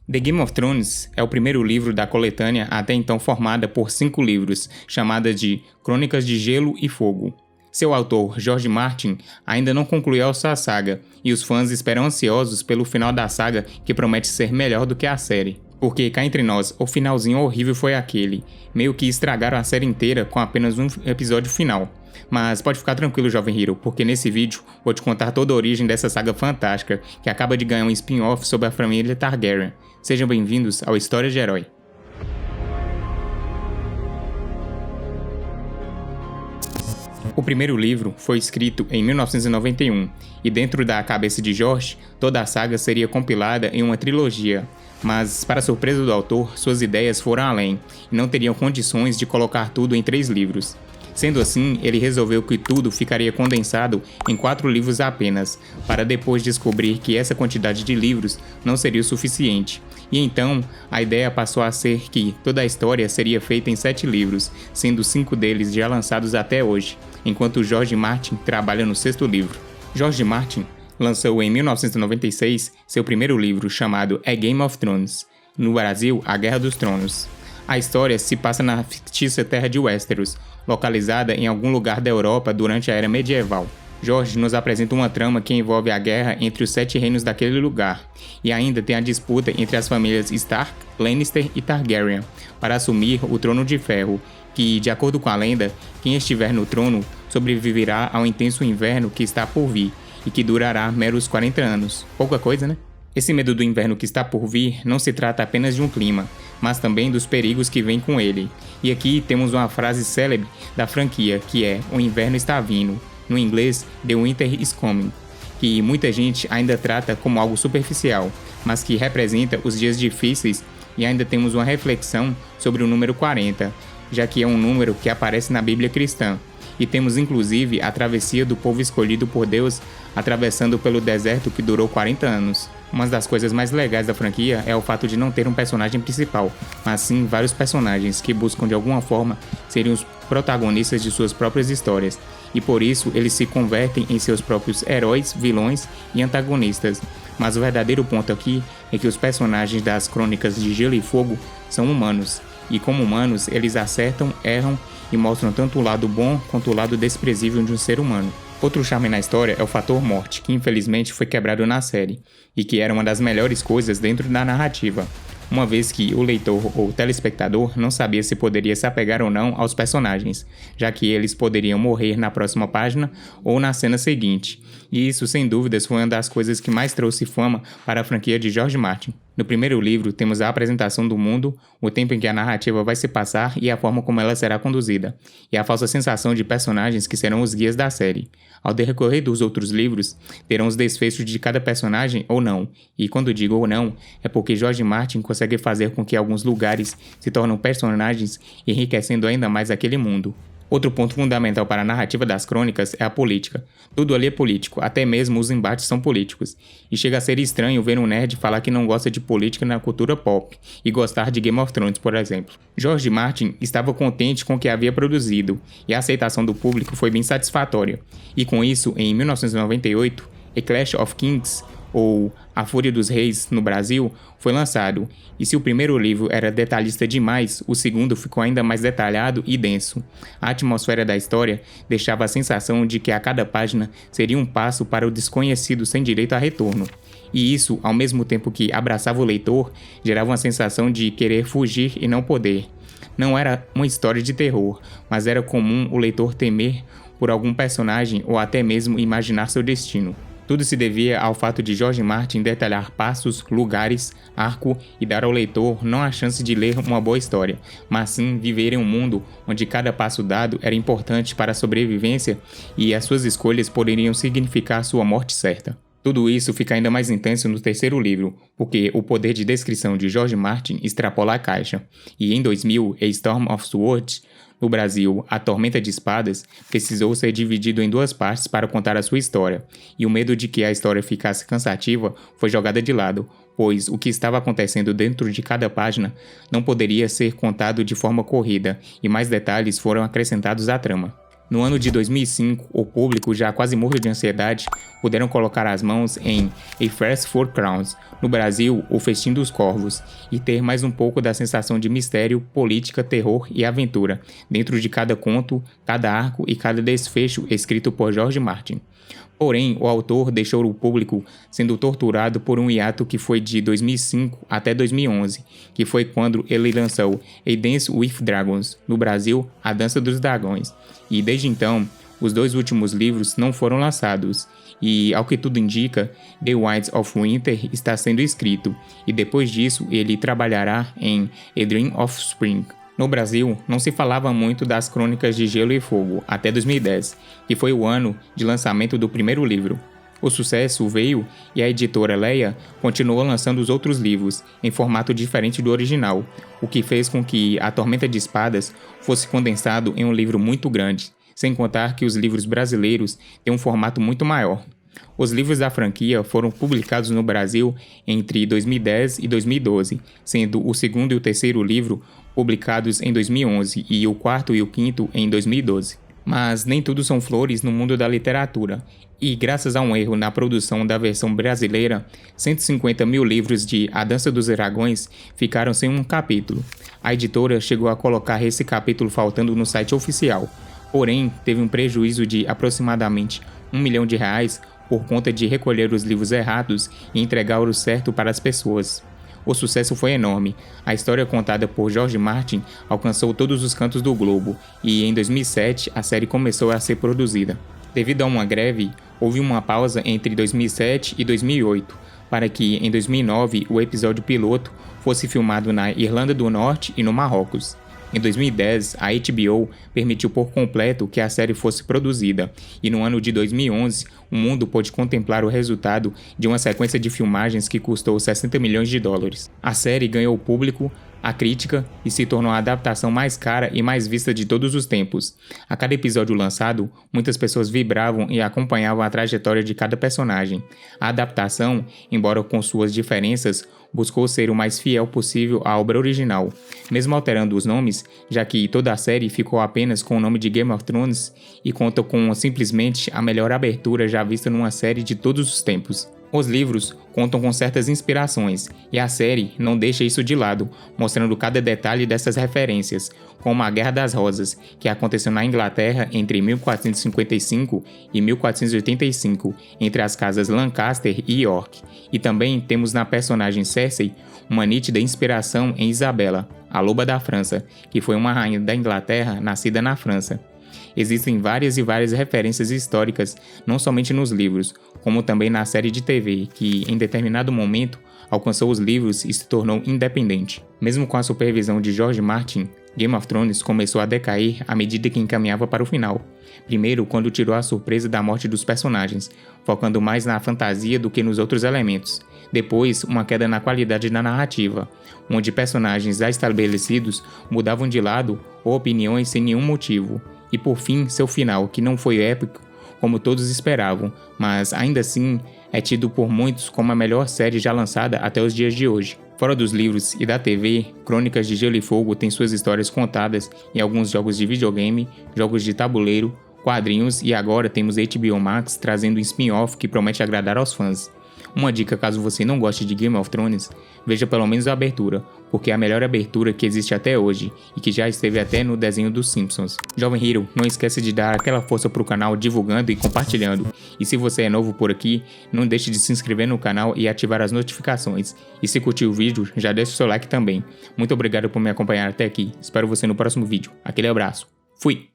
The Game of Thrones é o primeiro livro da coletânea até então formada por 5 livros, chamada de Crônicas de Gelo e Fogo. Seu autor, George Martin, ainda não concluiu a saga, e os fãs esperam ansiosos pelo final da saga que promete ser melhor do que a série. Porque, cá entre nós, o finalzinho horrível foi aquele. Meio que estragaram a série inteira com apenas um episódio final. Mas pode ficar tranquilo, jovem hero, porque nesse vídeo vou te contar toda a origem dessa saga fantástica que acaba de ganhar um spin-off sobre a família Targaryen. Sejam bem-vindos ao História de Herói. O primeiro livro foi escrito em 1991, e dentro da cabeça de George, toda a saga seria compilada em uma trilogia. Mas, para surpresa do autor, suas ideias foram além, e não teriam condições de colocar tudo em 3 livros. Sendo assim, ele resolveu que tudo ficaria condensado em 4 livros apenas, para depois descobrir que essa quantidade de livros não seria o suficiente. E então, a ideia passou a ser que toda a história seria feita em 7 livros, sendo 5 deles já lançados até hoje, enquanto George Martin trabalha no 6º livro. George Martin lançou em 1996 seu primeiro livro chamado A Game of Thrones, no Brasil, A Guerra dos Tronos. A história se passa na fictícia terra de Westeros, localizada em algum lugar da Europa durante a Era Medieval. George nos apresenta uma trama que envolve a guerra entre os 7 reinos daquele lugar, e ainda tem a disputa entre as famílias Stark, Lannister e Targaryen, para assumir o Trono de Ferro, que, de acordo com a lenda, quem estiver no trono sobreviverá ao intenso inverno que está por vir, e que durará meros 40 anos. Pouca coisa, né? Esse medo do inverno que está por vir não se trata apenas de um clima, mas também dos perigos que vêm com ele. E aqui temos uma frase célebre da franquia, que é "O inverno está vindo", no inglês "The Winter is coming", que muita gente ainda trata como algo superficial, mas que representa os dias difíceis. E ainda temos uma reflexão sobre o número 40, já que é um número que aparece na Bíblia cristã. E temos inclusive a travessia do povo escolhido por Deus atravessando pelo deserto que durou 40 anos. Uma das coisas mais legais da franquia é o fato de não ter um personagem principal, mas sim vários personagens que buscam de alguma forma serem os protagonistas de suas próprias histórias, e por isso eles se convertem em seus próprios heróis, vilões e antagonistas. Mas o verdadeiro ponto aqui é que os personagens das Crônicas de Gelo e Fogo são humanos, e como humanos eles acertam, erram e mostram tanto o lado bom quanto o lado desprezível de um ser humano. Outro charme na história é o fator morte, que infelizmente foi quebrado na série, e que era uma das melhores coisas dentro da narrativa, uma vez que o leitor ou telespectador não sabia se poderia se apegar ou não aos personagens, já que eles poderiam morrer na próxima página ou na cena seguinte, e isso sem dúvidas foi uma das coisas que mais trouxe fama para a franquia de George Martin. No primeiro livro temos a apresentação do mundo, o tempo em que a narrativa vai se passar e a forma como ela será conduzida, e a falsa sensação de personagens que serão os guias da série. Ao decorrer dos outros livros, terão os desfechos de cada personagem ou não, e quando digo ou não, é porque George Martin consegue fazer com que alguns lugares se tornem personagens, enriquecendo ainda mais aquele mundo. Outro ponto fundamental para a narrativa das crônicas é a política. Tudo ali é político, até mesmo os embates são políticos. E chega a ser estranho ver um nerd falar que não gosta de política na cultura pop, e gostar de Game of Thrones, por exemplo. George Martin estava contente com o que havia produzido, e a aceitação do público foi bem satisfatória. E com isso, em 1998, A Clash of Kings, ou A Fúria dos Reis no Brasil, foi lançado, e se o primeiro livro era detalhista demais, o segundo ficou ainda mais detalhado e denso. A atmosfera da história deixava a sensação de que a cada página seria um passo para o desconhecido sem direito a retorno. E isso, ao mesmo tempo que abraçava o leitor, gerava uma sensação de querer fugir e não poder. Não era uma história de terror, mas era comum o leitor temer por algum personagem ou até mesmo imaginar seu destino. Tudo se devia ao fato de George Martin detalhar passos, lugares, arco e dar ao leitor não a chance de ler uma boa história, mas sim viver em um mundo onde cada passo dado era importante para a sobrevivência e as suas escolhas poderiam significar sua morte certa. Tudo isso fica ainda mais intenso no terceiro livro, porque o poder de descrição de George Martin extrapola a caixa, e em 2000, A Storm of Swords, no Brasil, A Tormenta de Espadas, precisou ser dividido em 2 partes para contar a sua história, e o medo de que a história ficasse cansativa foi jogada de lado, pois o que estava acontecendo dentro de cada página não poderia ser contado de forma corrida, e mais detalhes foram acrescentados à trama. No ano de 2005, o público, já quase morto de ansiedade, puderam colocar as mãos em A Feast for Crowns, no Brasil, O Festim dos Corvos, e ter mais um pouco da sensação de mistério, política, terror e aventura, dentro de cada conto, cada arco e cada desfecho escrito por George Martin. Porém, o autor deixou o público sendo torturado por um hiato que foi de 2005 até 2011, que foi quando ele lançou A Dance with Dragons, no Brasil, A Dança dos Dragões, e desde então, os 2 últimos livros não foram lançados, e, ao que tudo indica, The Winds of Winter está sendo escrito, e depois disso ele trabalhará em A Dream of Spring. No Brasil, não se falava muito das Crônicas de Gelo e Fogo até 2010, que foi o ano de lançamento do primeiro livro. O sucesso veio e a editora Leia continuou lançando os outros livros, em formato diferente do original, o que fez com que A Tormenta de Espadas fosse condensado em um livro muito grande, sem contar que os livros brasileiros têm um formato muito maior. Os livros da franquia foram publicados no Brasil entre 2010 e 2012, sendo o segundo e o terceiro livro publicados em 2011 e o quarto e o quinto em 2012. Mas nem tudo são flores no mundo da literatura, e graças a um erro na produção da versão brasileira, 150 mil livros de A Dança dos Dragões ficaram sem um capítulo. A editora chegou a colocar esse capítulo faltando no site oficial, porém teve um prejuízo de aproximadamente R$1 milhão por conta de recolher os livros errados e entregar o certo para as pessoas. O sucesso foi enorme. A história contada por George Martin alcançou todos os cantos do globo e, em 2007, a série começou a ser produzida. Devido a uma greve, houve uma pausa entre 2007 e 2008, para que, em 2009, o episódio piloto fosse filmado na Irlanda do Norte e no Marrocos. Em 2010, a HBO permitiu por completo que a série fosse produzida, e no ano de 2011, o mundo pôde contemplar o resultado de uma sequência de filmagens que custou US$60 milhões. A série ganhou o público, a crítica e se tornou a adaptação mais cara e mais vista de todos os tempos. A cada episódio lançado, muitas pessoas vibravam e acompanhavam a trajetória de cada personagem. A adaptação, embora com suas diferenças, buscou ser o mais fiel possível à obra original, mesmo alterando os nomes, já que toda a série ficou apenas com o nome de Game of Thrones e conta com simplesmente a melhor abertura já vista numa série de todos os tempos. Os livros contam com certas inspirações, e a série não deixa isso de lado, mostrando cada detalhe dessas referências, como a Guerra das Rosas, que aconteceu na Inglaterra entre 1455 e 1485, entre as casas Lancaster e York. E também temos na personagem Cersei uma nítida inspiração em Isabela, a Loba da França, que foi uma rainha da Inglaterra nascida na França. Existem várias referências históricas, não somente nos livros, como também na série de TV, que, em determinado momento, alcançou os livros e se tornou independente. Mesmo com a supervisão de George Martin, Game of Thrones começou a decair à medida que encaminhava para o final. Primeiro, quando tirou a surpresa da morte dos personagens, focando mais na fantasia do que nos outros elementos. Depois, uma queda na qualidade da narrativa, onde personagens já estabelecidos mudavam de lado ou opiniões sem nenhum motivo. E por fim, seu final, que não foi épico como todos esperavam, mas ainda assim é tido por muitos como a melhor série já lançada até os dias de hoje. Fora dos livros e da TV, Crônicas de Gelo e Fogo tem suas histórias contadas em alguns jogos de videogame, jogos de tabuleiro, quadrinhos e agora temos HBO Max trazendo um spin-off que promete agradar aos fãs. Uma dica caso você não goste de Game of Thrones, veja pelo menos a abertura, porque é a melhor abertura que existe até hoje e que já esteve até no desenho dos Simpsons. Jovem Hero, não esquece de dar aquela força pro canal divulgando e compartilhando. E se você é novo por aqui, não deixe de se inscrever no canal e ativar as notificações. E se curtiu o vídeo, já deixa o seu like também. Muito obrigado por me acompanhar até aqui, espero você no próximo vídeo. Aquele abraço, fui!